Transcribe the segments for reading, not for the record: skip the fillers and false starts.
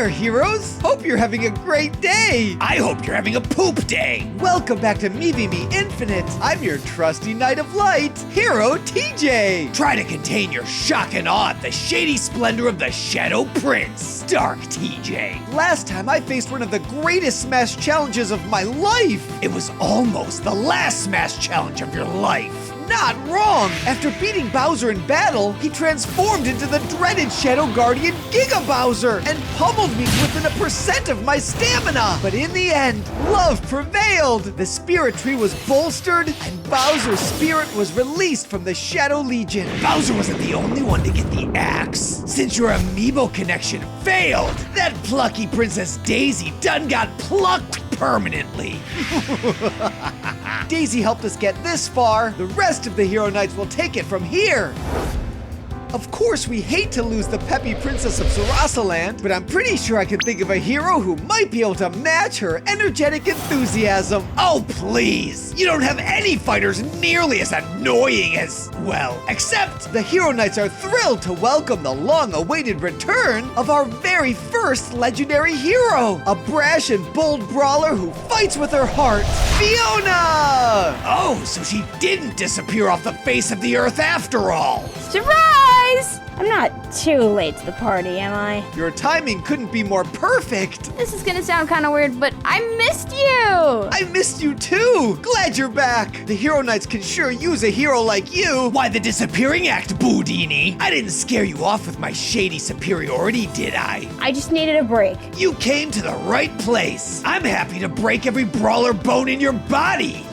there, heroes! Hope you're having a great day! I hope you're having a poop day! Welcome back to Mii V Mii Infinite! I'm your trusty Knight of Light, Hero TJ! Try to contain your shock and awe at the shady splendor of the Shadow Prince, Dark TJ. Last time I faced one of the greatest Smash challenges of my life! It was almost the last Smash challenge of your life. Not wrong! After beating Bowser in battle, he transformed into the dreaded Shadow Guardian Giga Bowser and pummeled me within 1% of my stamina! But in the end, love prevailed! The Spirit Tree was bolstered, and Bowser's spirit was released from the Shadow Legion. Bowser wasn't the only one to get the axe. Since your amiibo connection failed, that plucky Princess Daisy done got plucked permanently. Daisy helped us get this far. The rest of the Hero Knights will take it from here. Of course, we hate to lose the peppy princess of Sarasaland, but I'm pretty sure I can think of a hero who might be able to match her energetic enthusiasm. Oh, please! You don't have any fighters nearly as annoying as, well, except the Hero Knights are thrilled to welcome the long-awaited return of our very first legendary hero, a brash and bold brawler who fights with her heart, Fiona! Oh, so she didn't disappear off the face of the earth after all. Surprise! I'm not too late to the party, am I? Your timing couldn't be more perfect. This is gonna sound kind of weird, but I missed you! I missed you too! Glad you're back! The Hero Knights can sure use a hero like you! Why the disappearing act, Boudini? I didn't scare you off with my shady superiority, did I? I just needed a break. You came to the right place. I'm happy to break every brawler bone in your body.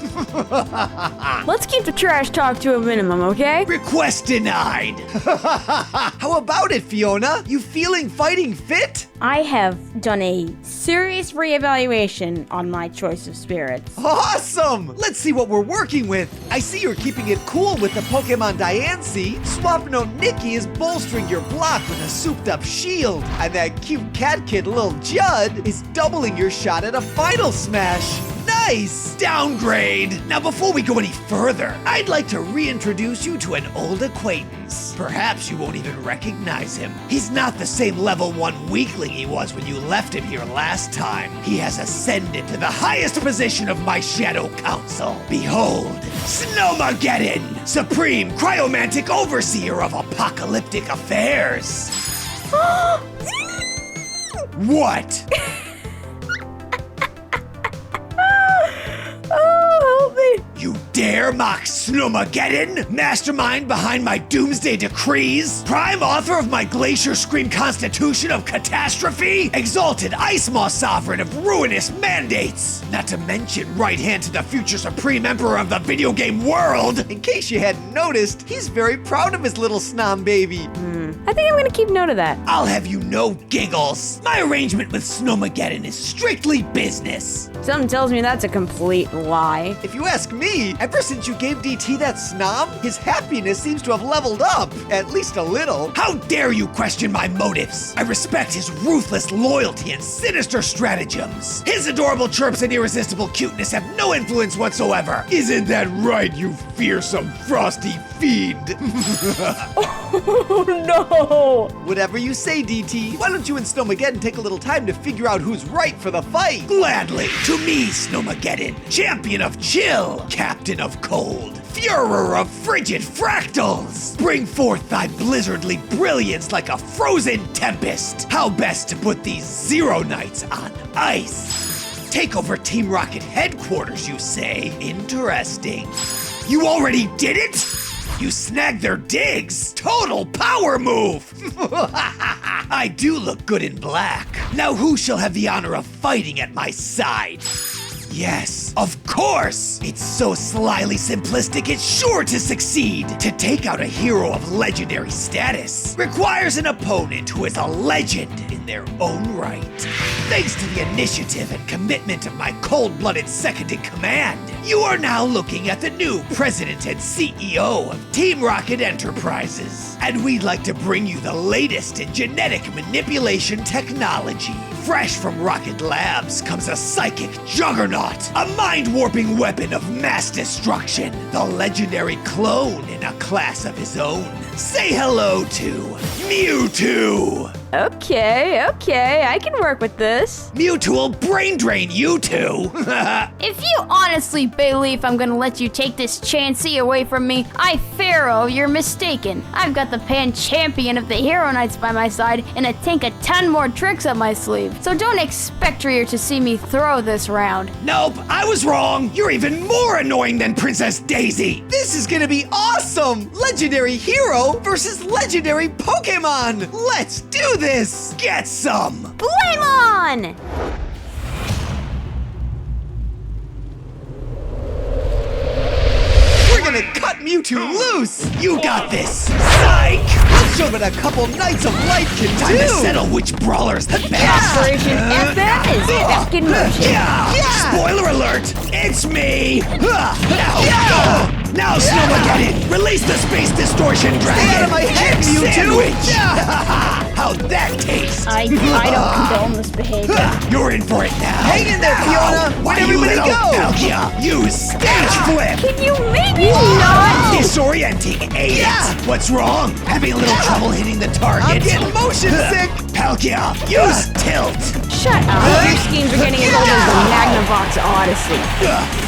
Let's keep the trash talk to a minimum, okay? Request denied. How about it, Fiona? You feeling fighting fit? I have done a serious reevaluation on my choice of spirits. Awesome! Let's see what we're working with. I see you're keeping it cool with the Pokemon Diancie. Swap Note Nikki is bolstering your block with a souped-up shield. And that cute cat kid Lil Judd is doubling your shot at a final smash. Nice! Downgrade! Now before we go any further, I'd like to reintroduce you to an old acquaintance. Perhaps you won't even recognize him. He's not the same level 1 weakling he was when you left him here last time. He has ascended to the highest position of my Shadow Council. Behold, Snomageddon, Supreme Cryomantic Overseer of Apocalyptic Affairs. What? You dare mock Snomageddon? Mastermind behind my doomsday decrees? Prime author of my Glacier Scream Constitution of Catastrophe? Exalted Ice Maw Sovereign of ruinous mandates? Not to mention right hand to the future Supreme Emperor of the video game world? In case you hadn't noticed, he's very proud of his little Snom baby. I think I'm gonna keep note of that. I'll have you know, Giggles. My arrangement with Snomageddon is strictly business. Something tells me that's a complete lie. If you ask me, ever since you gave DT that Snom, his happiness seems to have leveled up, at least a little. How dare you question my motives? I respect his ruthless loyalty and sinister stratagems. His adorable chirps and irresistible cuteness have no influence whatsoever. Isn't that right, you fearsome frosty fiend? Oh no! Whatever you say, DT. Why don't you and Snomageddon take a little time to figure out who's right for the fight? Gladly. To me, Snomageddon, champion of chill, captain of cold, Führer of frigid fractals. Bring forth thy blizzardly brilliance like a frozen tempest. How best to put these Zero Knights on ice? Take over Team Rocket headquarters, you say? Interesting. You already did it? You snagged their digs! Total power move! I do look good in black. Now who shall have the honor of fighting at my side? Yes, of course! It's so slyly simplistic, it's sure to succeed. To take out a hero of legendary status requires an opponent who is a legend in their own right. Thanks to the initiative and commitment of my cold-blooded second-in-command, you are now looking at the new president and CEO of Team Rocket Enterprises. And we'd like to bring you the latest in genetic manipulation technology. Fresh from Rocket Labs comes a psychic juggernaut, a mind-warping weapon of mass destruction, the legendary clone in a class of his own. Say hello to Mewtwo! Okay, I can work with this. Mewtwo will brain drain you two. If you honestly believe I'm gonna let you take this Chansey away from me, Pharaoh, you're mistaken. I've got the pan-champion of the Hero Knights by my side and a tank a ton more tricks up my sleeve. So don't expect Rear to see me throw this round. Nope, I was wrong. You're even more annoying than Princess Daisy. This is gonna be awesome! Legendary hero versus legendary Pokemon! Let's do this! Get some. Blaylon! We're gonna cut Mewtwo loose! You got this. Psych. Let's show what a couple Knights of Light can Time to do! settle which brawler's the best. Operation FM is back in motion. Yeah. Spoiler alert. It's me. Now, Snomageddon, release the space distortion dragon. Stay out of my head, Egg Mewtwo. sandwich. How'd that taste? I don't condone this behavior. You're in for it now. Hang in there, Fiona. Why Where'd you everybody little go? Palkia, use stage flip. Can you maybe not? Disorienting, ain't it? What's wrong? Having a little trouble hitting the target? I'm getting motion sick! Palkia, use tilt. Shut up. Your schemes are getting as old as the Magnavox Odyssey.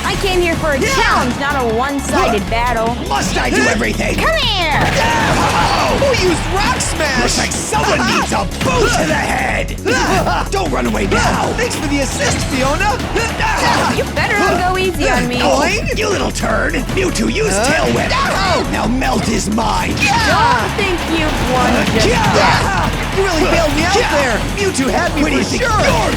I came here for a challenge, not a one-sided battle. Must I do everything? Come here! Who used Rock Smash? Looks like someone needs a boot to the head. Don't run away now. Thanks for the assist, Fiona! You better not go easy on me. Oh, you little turd. Mewtwo, use Tail Whip. Now melt his mind. Don't think you've won just yet. You really bailed me out there! Mewtwo had me Where do you for think sure! you're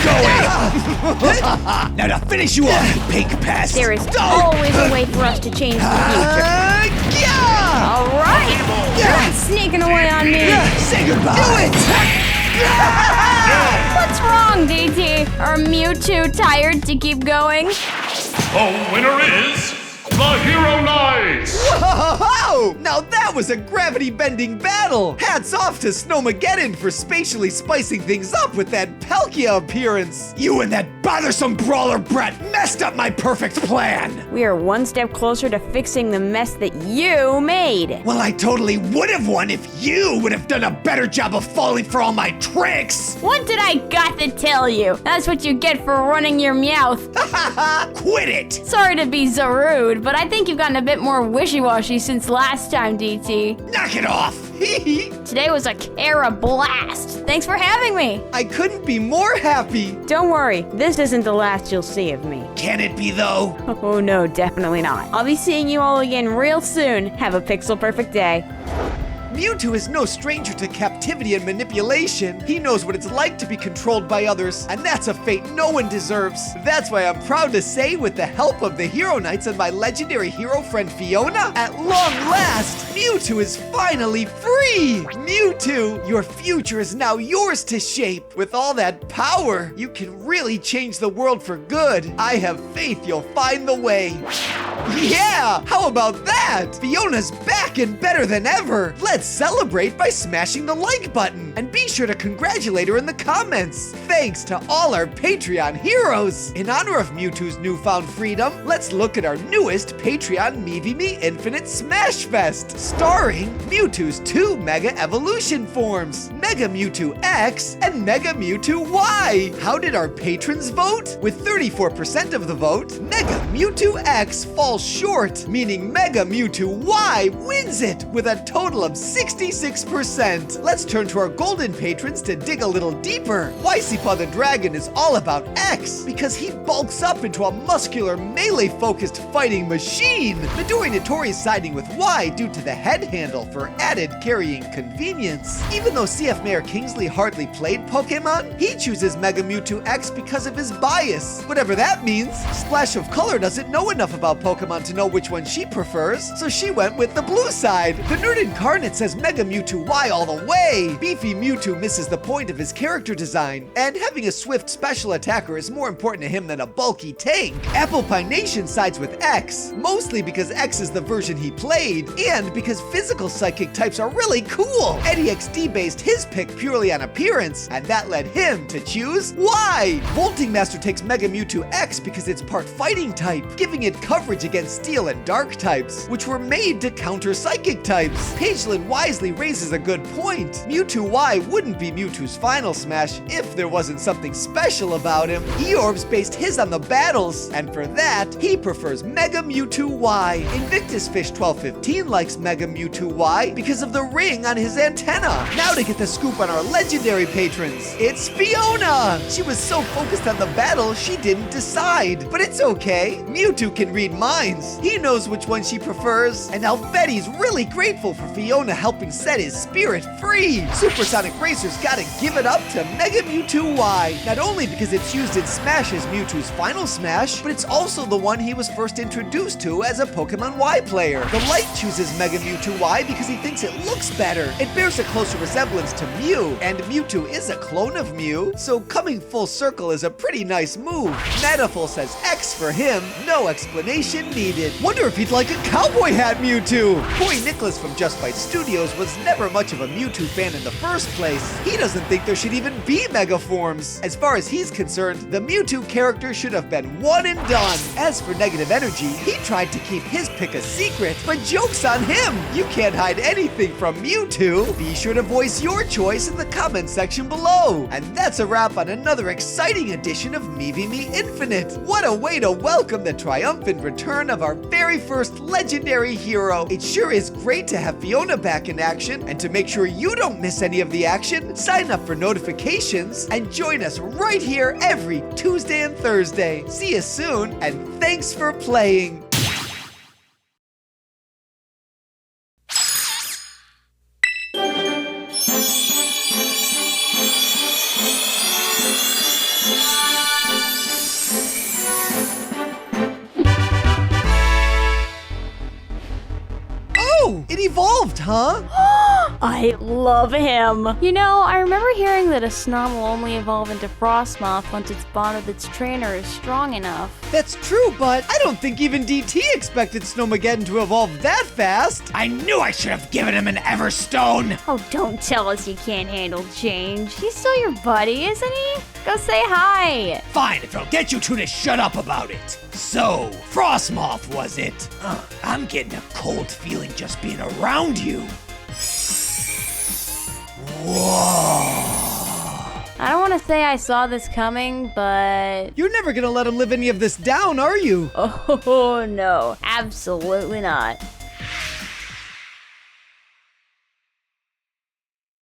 going? Now to finish you off, you pink pest. There is always a way for us to change the future. Yeah! All right. You're not sneaking away on me. Say goodbye. Do it! What's wrong, DT? Are Mewtwo tired to keep going? The winner is the Hero Knights! Whoa! Now that was a gravity-bending battle! Hats off to Snomageddon for spatially spicing things up with that Palkia appearance! You and that bothersome brawler brat messed up my perfect plan. We are one step closer to fixing the mess that you made. Well, I totally would have won if you would have done a better job of falling for all my tricks. What did I got to tell you? That's what you get for running your mouth. Quit it. Sorry to be so rude, but I think you've gotten a bit more wishy-washy since last time, DT. Knock it off. Today was a Kara blast. Thanks for having me. I couldn't be more happy! Don't worry, this isn't the last you'll see of me. Can it be though? Oh no, definitely not. I'll be seeing you all again real soon. Have a pixel perfect day. Mewtwo is no stranger to captivity and manipulation. He knows what it's like to be controlled by others, and that's a fate no one deserves. That's why I'm proud to say, with the help of the Hero Knights and my legendary hero friend Fiona, at long last, Mewtwo is finally free! Mewtwo, your future is now yours to shape. With all that power, you can really change the world for good. I have faith you'll find the way. Yeah! How about that? Fiona's back and better than ever! Let's celebrate by smashing the like button! And be sure to congratulate her in the comments! Thanks to all our Patreon heroes! In honor of Mewtwo's newfound freedom, let's look at our newest Patreon Mii V Mii Infinite Smash Fest, starring Mewtwo's 2 Mega Evolution forms, Mega Mewtwo X and Mega Mewtwo Y! How did our patrons vote? With 34% of the vote, Mega Mewtwo X falls short, meaning Mega Mewtwo Y wins it with a total of 66%. Let's turn to our golden patrons to dig a little deeper. Ysipa the Dragon is all about X because he bulks up into a muscular melee-focused fighting machine. Midori Notori is siding with Y due to the head handle for added carrying convenience. Even though CF Mayor Kingsley hardly played Pokemon, he chooses Mega Mewtwo X because of his bias. Whatever that means, Splash of Color doesn't know enough about Pokemon to know which one she prefers, so she went with the blue side. The Nerd Incarnate says Mega Mewtwo Y all the way. Beefy Mewtwo misses the point of his character design, and having a swift special attacker is more important to him than a bulky tank. Apple Pie Nation sides with X, mostly because X is the version he played, and because physical psychic types are really cool. Eddie XD based his pick purely on appearance, and that led him to choose Y. Bolting Master takes Mega Mewtwo X because it's part fighting type, giving it coverage against Steel and Dark types, which were made to counter psychic types. Pagelin wisely raises a good point. Mewtwo Y wouldn't be Mewtwo's final smash if there wasn't something special about him. Eorbs based his on the battles, and for that, he prefers Mega Mewtwo Y. Invictus Fish 1215 likes Mega Mewtwo Y because of the ring on his antenna. Now to get the scoop on our legendary patrons, it's Fiona! She was so focused on the battle, she didn't decide. But it's okay, Mewtwo can read minds. He knows which one she prefers, and Alfetti's really grateful for Fiona helping set his spirit free. Supersonic Racer's gotta give it up to Mega Mewtwo Y, not only because it's used in Smash as Mewtwo's final smash, but it's also the one he was first introduced to as a Pokemon Y player. The Light chooses Mega Mewtwo Y because he thinks it looks better. It bears a closer resemblance to Mew, and Mewtwo is a clone of Mew, so coming full circle is a pretty nice move. Metaful says X for him, no explanation needed. Wonder if he'd like a cowboy hat Mewtwo. Boy Nicholas from Just Fight Studios was never much of a Mewtwo fan in the first place. He doesn't think there should even be Mega forms. As far as he's concerned, the Mewtwo character should have been one and done. As for Negative Energy, he tried to keep his pick a secret, but joke's on him! You can't hide anything from Mewtwo. Be sure to voice your choice in the comment section below. And that's a wrap on another exciting edition of Mii V Mii Infinite. What a way to welcome the triumphant return of our very first legendary hero. It sure is great to have Fiona back in action, and to make sure you don't miss any of the action, sign up for notifications and join us right here every Tuesday and Thursday. See you soon, and thanks for playing. Oh, it evolved, huh? I love him. You know, I remember hearing that a Snom will only evolve into Frostmoth once its bond with its trainer is strong enough. That's true, but I don't think even DT expected Snomageddon to evolve that fast. I knew I should have given him an Everstone. Oh, don't tell us you can't handle change. He's still your buddy, isn't he? Go say hi. Fine, if it'll get you two to shut up about it. So, Frostmoth was it? I'm getting a cold feeling just being around you. I don't want to say I saw this coming, but... You're never gonna let him live any of this down, are you? Oh, no. Absolutely not.